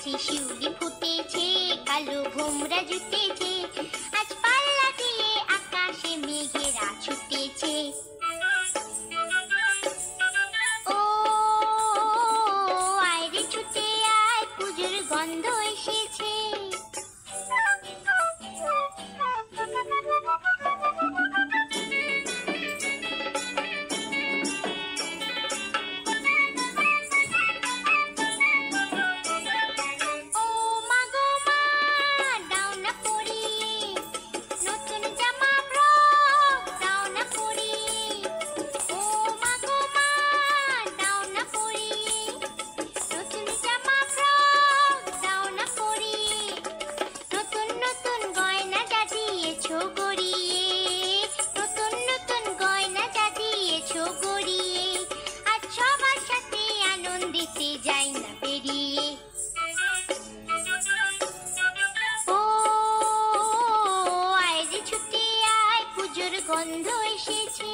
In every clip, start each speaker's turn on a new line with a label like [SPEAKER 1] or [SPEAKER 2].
[SPEAKER 1] গাছে শিউলি ফুটেছে, কালো ভোমরা জুটেছে, আজ পাল্লা দিয়ে আকাশে মেঘেরা ছুটেছে। ও আয় রে ছুটে আয়, পুজোর গন্ধ এসেছে। গন্ধ এসেছে।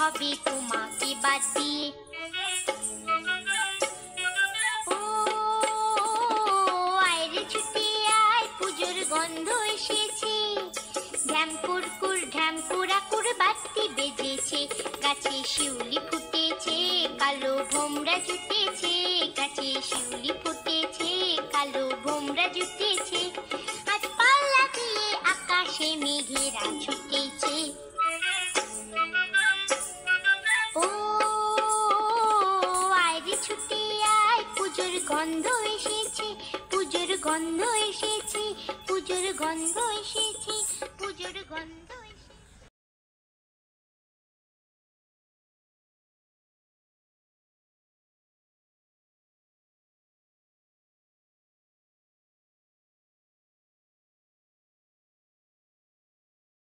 [SPEAKER 1] হবে তোমাকে বাদ দিয়ে। ও আয় রে ছুটে আয়, পুজোর গন্ধ এসেছে। ঢ্যামকুরকুর ঢ্যামকুরাকুর বাতি বেজেছে, গাছে শিউলি ফুটেছে, কালো ভোমরা জুটেছে, গাছে শিউলি ফুটেছে, কালো ভোমরা জুটেছে, আজ পাল্লা দিয়ে আকাশে মেঘেরা ছুটেছে। পুজোর গন্ধ এসেছে, পুজোর গন্ধ এসেছে, পুজোর গন্ধ এসেছে, পুজোর গন্ধ।